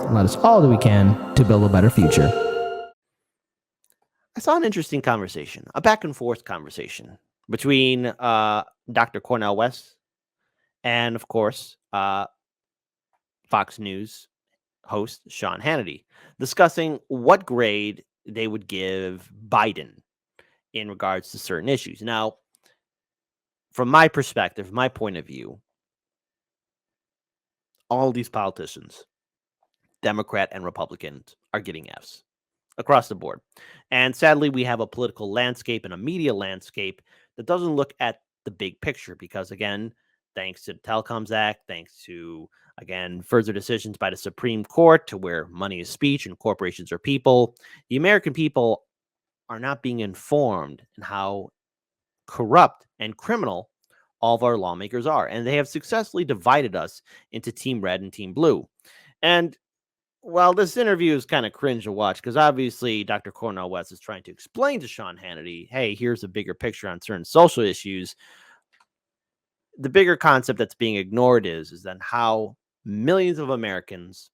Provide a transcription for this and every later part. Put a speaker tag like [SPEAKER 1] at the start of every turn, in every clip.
[SPEAKER 1] and let us all do we can to build a better future.
[SPEAKER 2] I saw an interesting conversation, a back and forth conversation between Dr. Cornell West and, of course, Fox News host Sean Hannity, discussing what grade they would give Biden in regards to certain issues. Now, from my perspective, my point of view, all these politicians, Democrat and Republicans, are getting Fs across the board. And sadly, we have a political landscape and a media landscape that doesn't look at the big picture because, again, thanks to the Telecoms Act, thanks to, again, further decisions by the Supreme Court to where money is speech and corporations are people, the American people are not being informed in how corrupt and criminal all of our lawmakers are. And they have successfully divided us into Team Red and Team Blue. And well, this interview is kind of cringe to watch because obviously Dr. Cornell West is trying to explain to Sean Hannity, hey, here's a bigger picture on certain social issues. The bigger concept that's being ignored is then how millions of Americans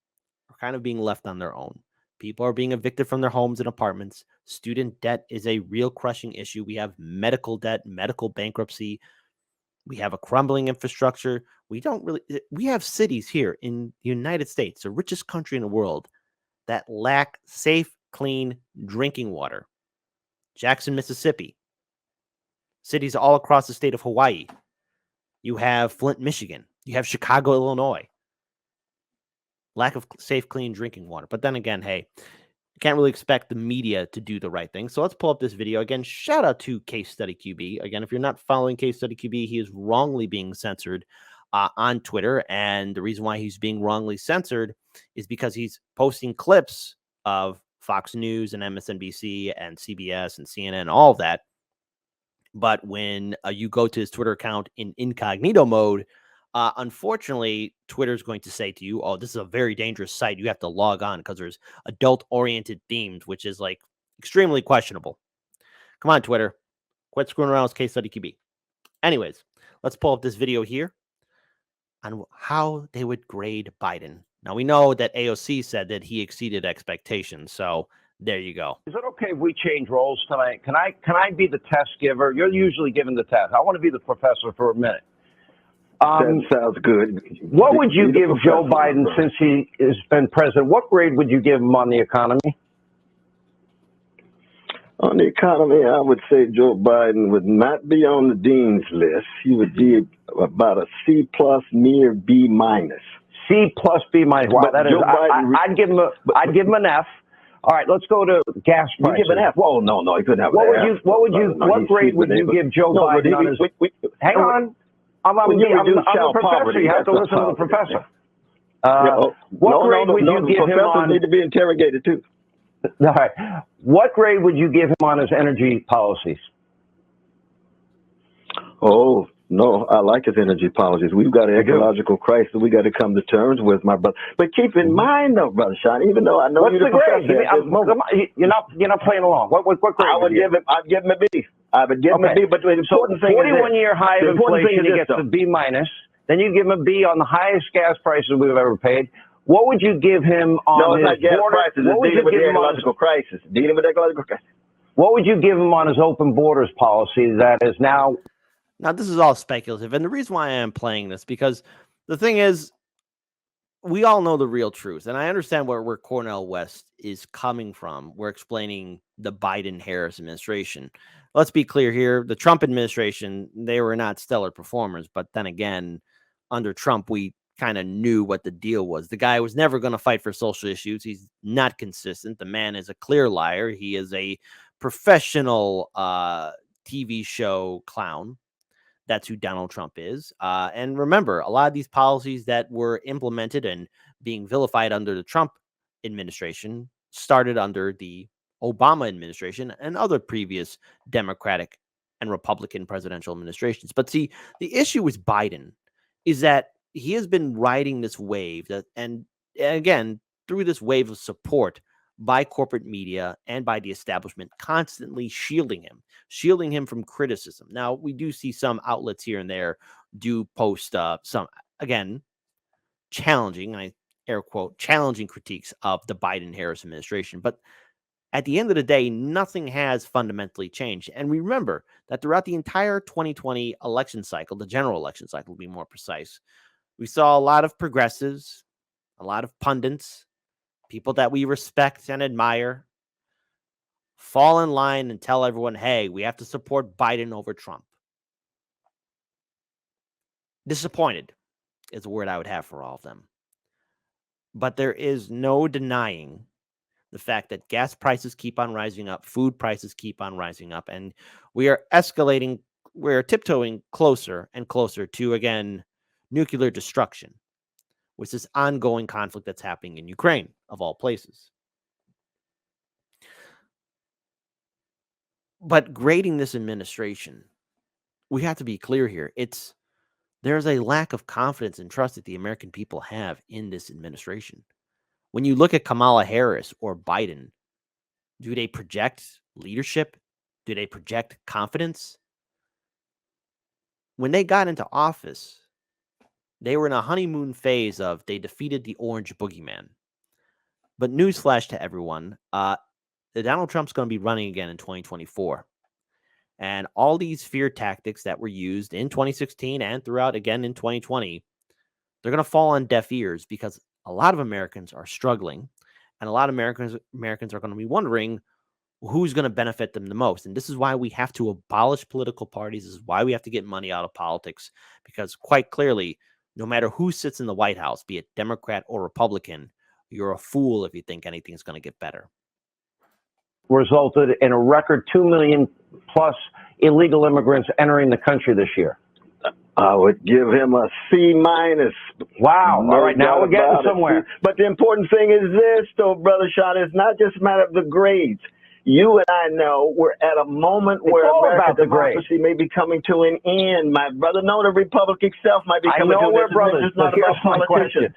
[SPEAKER 2] are kind of being left on their own. People are being evicted from their homes and apartments. Student debt is a real crushing issue. We have medical debt, medical bankruptcy. We have a crumbling infrastructure. We have cities here in the United States, the richest country in the world, that lack safe, clean drinking water. Jackson, Mississippi. Cities all across the state of Hawaii. You have Flint, Michigan. You have Chicago, Illinois. Lack of safe, clean drinking water. But then again, hey, you can't really expect the media to do the right thing. So let's pull up this video. Again, shout out to Case Study QB. Again, if you're not following Case Study QB, he is wrongly being censored on Twitter. And the reason why he's being wrongly censored is because he's posting clips of Fox News and MSNBC and CBS and CNN and all of that. But when you go to his Twitter account in incognito mode, unfortunately, Twitter is going to say to you, oh, this is a very dangerous site. You have to log on because there's adult-oriented themes, which is like extremely questionable. Come on, Twitter. Quit screwing around with Case Study QB. Anyways, let's pull up this video here on how they would grade Biden. Now, we know that AOC said that he exceeded expectations, so there you go.
[SPEAKER 3] Is it okay if we change roles tonight? Can I be the test giver? You're usually giving the test. I want to be the professor for a minute.
[SPEAKER 4] That sounds good.
[SPEAKER 3] What would you give Joe Biden since he has been president? What grade would you give him on the economy?
[SPEAKER 4] On the economy, I would say Joe Biden would not be on the dean's list. He would be about a C plus, near B minus.
[SPEAKER 3] C plus, B minus. Wow, that is. I'd give him an F. All right, let's go to gas prices.
[SPEAKER 4] You give an F? Whoa, no, he couldn't have an F.
[SPEAKER 3] What grade would you give Joe Biden on his? Hang on. I'm a professor. You have to listen to the professor. What grade would you give him on?
[SPEAKER 4] Need to be interrogated too.
[SPEAKER 3] All right. What grade would you give him on his energy policies?
[SPEAKER 4] Oh, no, I like his energy policies. We've got an ecological crisis we got to come to terms with, my brother. But keep in mind, though, Brother Sean, even though I know you're the professor,
[SPEAKER 3] you're not playing along. What grade?
[SPEAKER 4] I'd give him a B. I would give him a B. But the important thing is
[SPEAKER 3] 41-year high of inflation, he gets a B minus. Then you give him a B on the highest gas prices we've ever paid. What would you give him on his
[SPEAKER 4] gas prices? It's dealing with the ecological crisis. Dealing with the ecological crisis.
[SPEAKER 3] What would you give him on his open borders policy that is now?
[SPEAKER 2] Now, this is all speculative. And the reason why I am playing this, because the thing is, we all know the real truth. And I understand where Cornell West is coming from. We're explaining the Biden-Harris administration. Let's be clear here. The Trump administration, they were not stellar performers. But then again, under Trump, we kind of knew what the deal was. The guy was never going to fight for social issues. He's not consistent. The man is a clear liar. He is a professional TV show clown. That's who Donald Trump is. And remember, a lot of these policies that were implemented and being vilified under the Trump administration started under the Obama administration and other previous Democratic and Republican presidential administrations. But see, the issue with Biden is that he has been riding this wave and again, through this wave of support by corporate media and by the establishment, constantly shielding him from criticism. Now, we do see some outlets here and there do post some, again, challenging. I air quote, challenging critiques of the Biden-Harris administration. But at the end of the day, nothing has fundamentally changed. And remember that throughout the entire 2020 election cycle, the general election cycle, to be more precise, we saw a lot of progressives, a lot of pundits, people that we respect and admire, fall in line and tell everyone, hey, we have to support Biden over Trump. Disappointed is the word I would have for all of them. But there is no denying the fact that gas prices keep on rising up, food prices keep on rising up, and we are escalating, we're tiptoeing closer and closer to, again, nuclear destruction, with this ongoing conflict that's happening in Ukraine, of all places. But grading this administration, we have to be clear here. There's a lack of confidence and trust that the American people have in this administration. When you look at Kamala Harris or Biden, do they project leadership? Do they project confidence? When they got into office, they were in a honeymoon phase of they defeated the orange boogeyman. But newsflash to everyone, Donald Trump's going to be running again in 2024. And all these fear tactics that were used in 2016 and throughout again in 2020, they're going to fall on deaf ears because a lot of Americans are struggling, and a lot of Americans are going to be wondering who's going to benefit them the most. And this is why we have to abolish political parties. This is why we have to get money out of politics, because quite clearly, no matter who sits in the White House, be it Democrat or Republican, you're a fool if you think anything's going to get better.
[SPEAKER 3] Resulted in a record 2 million plus illegal immigrants entering the country this year.
[SPEAKER 4] I would give him a C minus.
[SPEAKER 3] Wow.
[SPEAKER 4] No
[SPEAKER 3] all right, now we're getting somewhere.
[SPEAKER 4] But the important thing is this, though, Brother Sean, it's not just a matter of the grades. You and I know we're at a moment where American democracy may be coming to an end. My brother, no, the Republic itself might be coming to an end.
[SPEAKER 3] We're brothers.
[SPEAKER 4] It's not about politicians.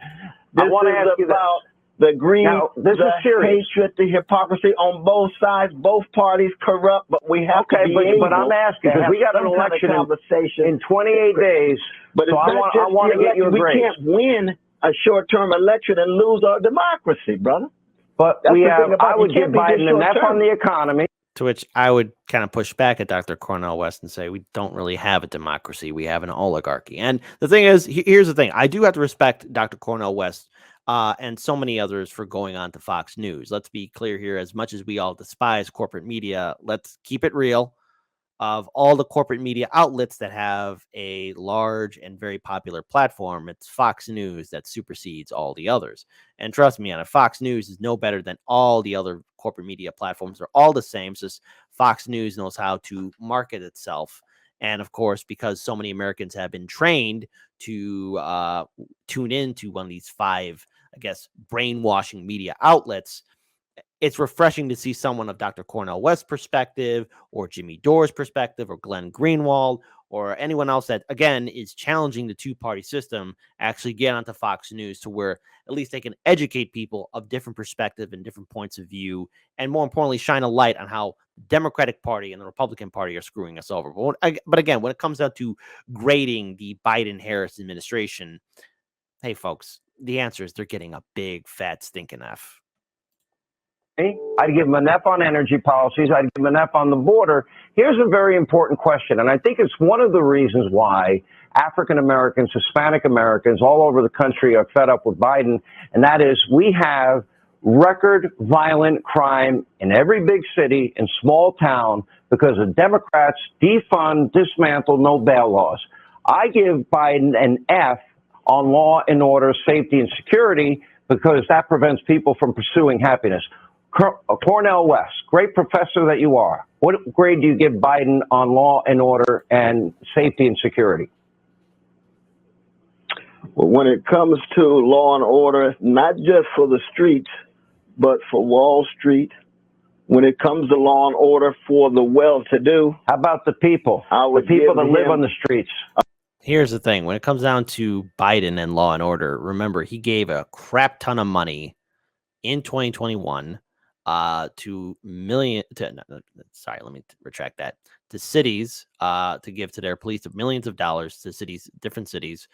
[SPEAKER 3] I want to ask you
[SPEAKER 4] about the greed,
[SPEAKER 3] this is serious.
[SPEAKER 4] Hatred, the hypocrisy on both sides, both parties corrupt, but we have to be able
[SPEAKER 3] but I'm asking, because we got an election in 28 days,
[SPEAKER 4] but
[SPEAKER 3] so I want to get your grades.
[SPEAKER 4] We can't win a short-term election and lose our democracy, brother.
[SPEAKER 3] But I would give Biden an F on the economy.
[SPEAKER 2] To which I would kind of push back at Dr. Cornell West and say, we don't really have a democracy. We have an oligarchy. And the thing is, here's the thing. I do have to respect Dr. Cornell West and so many others for going on to Fox News. Let's be clear here. As much as we all despise corporate media, let's keep it real. Of all the corporate media outlets that have a large and very popular platform, it's Fox News that supersedes all the others. And trust me, Fox News is no better than all the other corporate media platforms. They're all the same. It's just Fox News knows how to market itself. And of course, because so many Americans have been trained to tune into one of these 5, I guess, brainwashing media outlets, it's refreshing to see someone of Dr. Cornell West's perspective, or Jimmy Dore's perspective, or Glenn Greenwald, or anyone else that, again, is challenging the two-party system, actually get onto Fox News to where at least they can educate people of different perspective and different points of view, and more importantly, shine a light on how the Democratic Party and the Republican Party are screwing us over. But again, when it comes down to grading the Biden-Harris administration, hey, folks, the answer is they're getting a big, fat, stinking F.
[SPEAKER 3] I'd give them an F on energy policies. I'd give them an F on the border. Here's a very important question, and I think it's one of the reasons why African Americans, Hispanic Americans all over the country are fed up with Biden, and that is we have record violent crime in every big city and small town because the Democrats defund, dismantle, no bail laws. I give Biden an F on law and order, safety and security, because that prevents people from pursuing happiness. Cornell West, great professor that you are, what grade do you give Biden on law and order and safety and security?
[SPEAKER 4] Well, when it comes to law and order, not just for the streets, but for Wall Street, when it comes to law and order for the well-to-do.
[SPEAKER 3] How about the people? The people that live on the streets.
[SPEAKER 2] Here's the thing. When it comes down to Biden and law and order, remember, he gave a crap ton of money in 2021 to let me retract that, to cities to give to their police, millions of dollars to cities, different cities,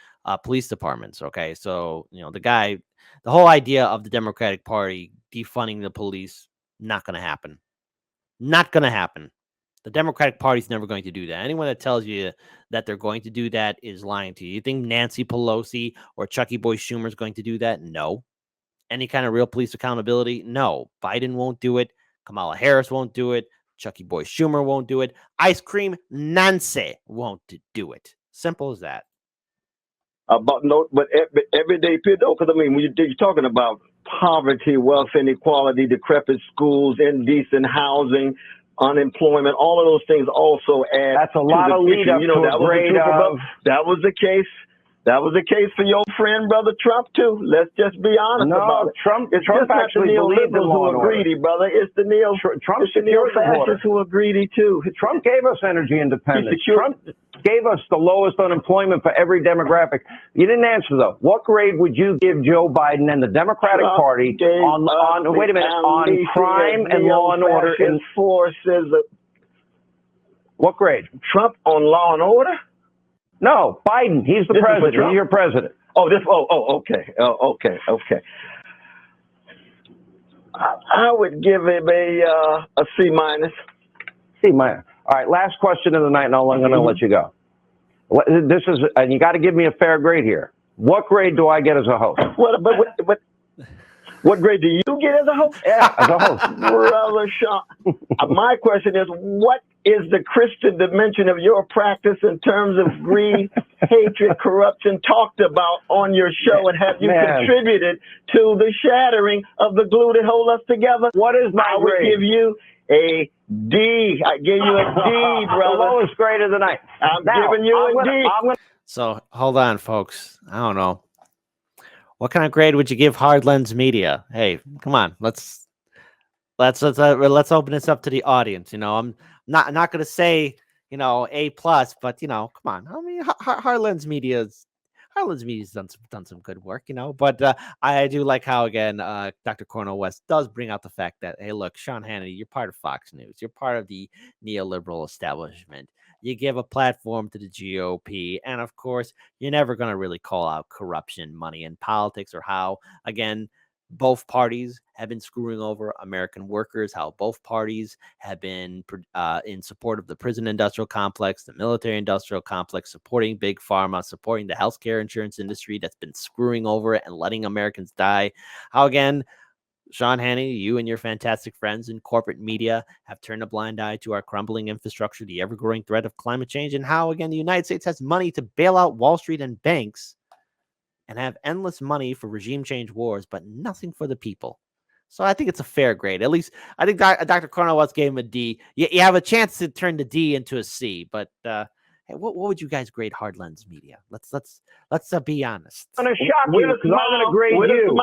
[SPEAKER 2] police departments. Okay, so the whole idea of the Democratic Party defunding the police, not going to happen. Not going to happen. The Democratic Party is never going to do that. Anyone that tells you that they're going to do that is lying to you. You think Nancy Pelosi or Chucky Boy Schumer is going to do that? No. Any kind of real police accountability? No. Biden won't do it. Kamala Harris won't do it. Chucky Boy Schumer won't do it. Ice Cream Nancy won't do it. Simple as that.
[SPEAKER 4] But everyday people, because I mean, when you're talking about poverty, wealth inequality, decrepit schools, indecent housing, unemployment, all of those things also add.
[SPEAKER 3] That's a lot of lead up to
[SPEAKER 4] that was the case. That was the case for your friend, brother Trump, too. Let's just be honest about it.
[SPEAKER 3] Trump
[SPEAKER 4] actually believed in law and order. Who are greedy, brother. It's the neo-fascists who are greedy, too.
[SPEAKER 3] Trump gave us energy independence. Trump gave us the lowest unemployment for every demographic. You didn't answer, though. What grade would you give Joe Biden and the Democratic Party on crime and law and order? What grade?
[SPEAKER 4] Trump on law and order?
[SPEAKER 3] No, Biden. He's the president. He's your president.
[SPEAKER 4] Okay. I would give him a C minus.
[SPEAKER 3] C minus. All right. Last question of the night, and I'm going to let you go. This is, and you got to give me a fair grade here. What grade do I get as a host?
[SPEAKER 4] What grade do you get as a host?
[SPEAKER 3] Yeah, as a host.
[SPEAKER 4] Brother Sean. My question is, what is the Christian dimension of your practice in terms of greed, hatred, corruption talked about on your show? And have you contributed to the shattering of the glue that hold us together?
[SPEAKER 3] What is my grade?
[SPEAKER 4] I would give you a D. I give you a D, brother.
[SPEAKER 3] The lowest grade of the night.
[SPEAKER 4] I'm giving you a D.
[SPEAKER 2] So hold on, folks. I don't know. What kind of grade would you give Hard Lens Media? Hey, come on. Let's open this up to the audience. I'm not going to say, A+, but come on. I mean, Hard Lens Media's done some good work, but I do like how, again, Dr. Cornell West does bring out the fact that, hey, look, Sean Hannity, you're part of Fox News. You're part of the neoliberal establishment. You give a platform to the GOP. And of course, you're never going to really call out corruption, money, and politics, or how, again, both parties have been screwing over American workers, how both parties have been in support of the prison industrial complex, the military industrial complex, supporting big pharma, supporting the healthcare insurance industry that's been screwing over and letting Americans die. How, again, Sean Hannity, you and your fantastic friends in corporate media have turned a blind eye to our crumbling infrastructure, the ever-growing threat of climate change, and how, again, the United States has money to bail out Wall Street and banks and have endless money for regime change wars, but nothing for the people. So I think it's a fair grade. At least I think Dr. Cornell West gave him a D. You have a chance to turn the D into a C, but hey, what would you guys grade Hard Lens Media? Let's be honest.
[SPEAKER 3] I'm going to shock you because I'm going to grade you.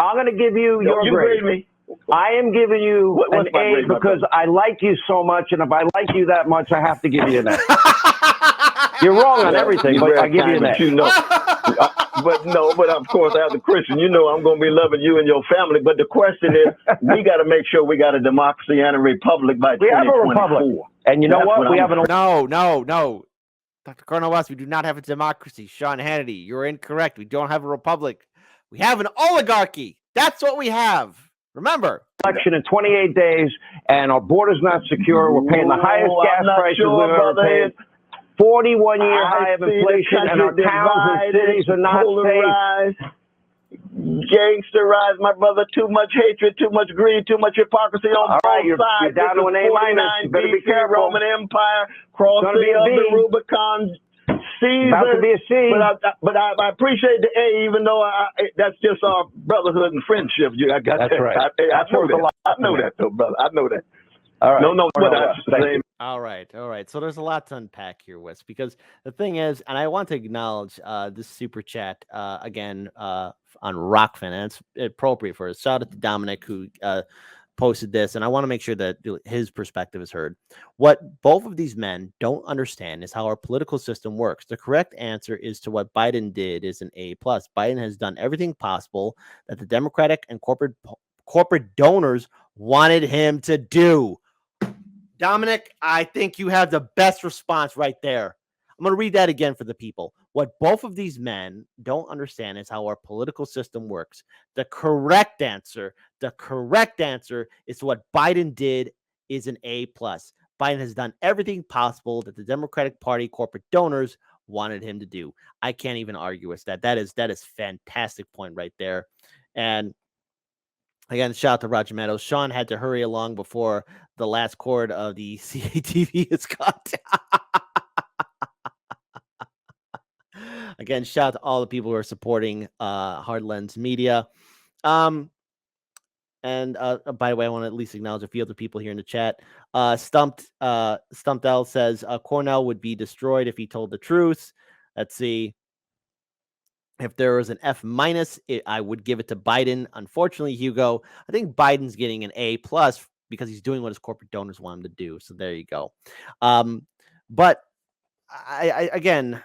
[SPEAKER 3] I'm going to give you your grade.
[SPEAKER 4] Me.
[SPEAKER 3] I am giving you an A because I like you so much, and if I like you that much, I have to give you an A. You're wrong on everything, but I give you an A.
[SPEAKER 4] But of course, as a Christian, I'm going to be loving you and your family. But the question is, we got to make sure we got a democracy and a republic by 2024.
[SPEAKER 3] We have a republic. And you know what? We have an...
[SPEAKER 2] No. Dr. Cornell West, we do not have a democracy. Sean Hannity, you're incorrect. We don't have a republic. We have an oligarchy. That's what we have. Remember.
[SPEAKER 3] Election in 28 days, and our border's not secure. We're paying the highest gas prices we've ever paid. 41-year high of inflation, and our towns and cities are not safe.
[SPEAKER 4] Gangsterized, my brother. Too much hatred, too much greed, too much hypocrisy on both sides.
[SPEAKER 3] You're down to an A minus. You better be careful.
[SPEAKER 4] Roman Empire, crossing the Rubicon.
[SPEAKER 3] About to be a C.
[SPEAKER 4] But I appreciate the A, even though that's just our brotherhood and friendship. I got
[SPEAKER 3] that's
[SPEAKER 4] that.
[SPEAKER 3] Right.
[SPEAKER 4] I know that, though, brother. I know that.
[SPEAKER 3] All right.
[SPEAKER 4] No, what that's the same.
[SPEAKER 2] All right. So there's a lot to unpack here, Wes, because the thing is, and I want to acknowledge this super chat again on Rockfin, and it's appropriate for us. Shout out to Dominic who posted this, and I want to make sure that his perspective is heard. What both of these men don't understand is how our political system works. The correct answer is to what Biden did is an A+. Biden has done everything possible that the Democratic and corporate donors wanted him to do. Dominic, I think you have the best response right there. I'm going to read that again for the people. What both of these men don't understand is how our political system works. The correct answer is what Biden did is an A+. Biden has done everything possible that the Democratic Party corporate donors wanted him to do. I can't even argue with that. That is fantastic point right there. And again, shout out to Roger Meadows. Sean had to hurry along before the last chord of the CATV is cut. Again, shout out to all the people who are supporting Hard Lens Media. And by the way, I want to at least acknowledge a few other people here in the chat. Stumped L says Cornell would be destroyed if he told the truth. Let's see. If there was an F-, I would give it to Biden. Unfortunately, Hugo, I think Biden's getting an A+ because he's doing what his corporate donors want him to do. So there you go. But I again,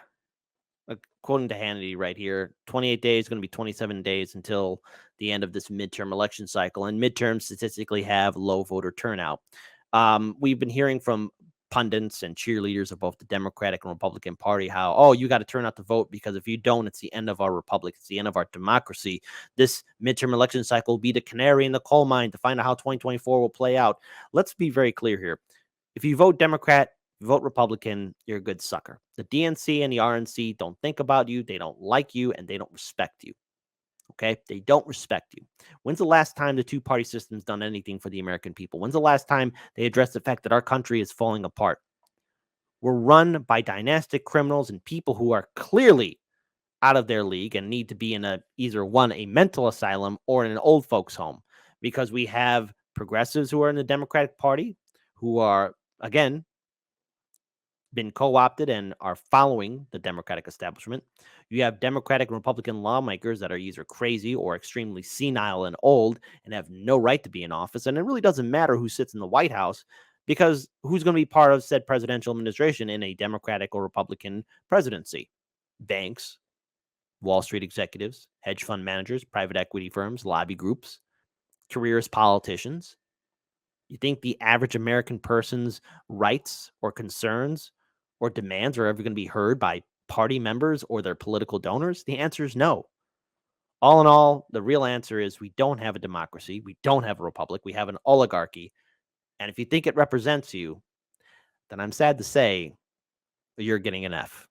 [SPEAKER 2] quoting to Hannity right here, 28 days, going to be 27 days until the end of this midterm election cycle. And midterms statistically have low voter turnout. We've been hearing from pundits and cheerleaders of both the Democratic and Republican Party how, oh, you got to turn out to vote because if you don't, it's the end of our republic. It's the end of our democracy. This midterm election cycle will be the canary in the coal mine to find out how 2024 will play out. Let's be very clear here. If you vote Democrat, vote Republican, you're a good sucker. The DNC and the RNC don't think about you, they don't like you, and they don't respect you. Okay? They don't respect you. When's the last time the two-party system's done anything for the American people? When's the last time they addressed the fact that our country is falling apart? We're run by dynastic criminals and people who are clearly out of their league and need to be in either a mental asylum or in an old folks home, because we have progressives who are in the Democratic Party who are, again, been co-opted and are following the Democratic establishment. You have Democratic and Republican lawmakers that are either crazy or extremely senile and old and have no right to be in office. And it really doesn't matter who sits in the White House, because who's going to be part of said presidential administration in a Democratic or Republican presidency? Banks, Wall Street executives, hedge fund managers, private equity firms, lobby groups, careerist politicians. You think the average American person's rights or concerns or demands are ever going to be heard by party members or their political donors? The answer is no. All in all, the real answer is we don't have a democracy. We don't have a republic. We have an oligarchy. And if you think it represents you, then I'm sad to say you're getting an F.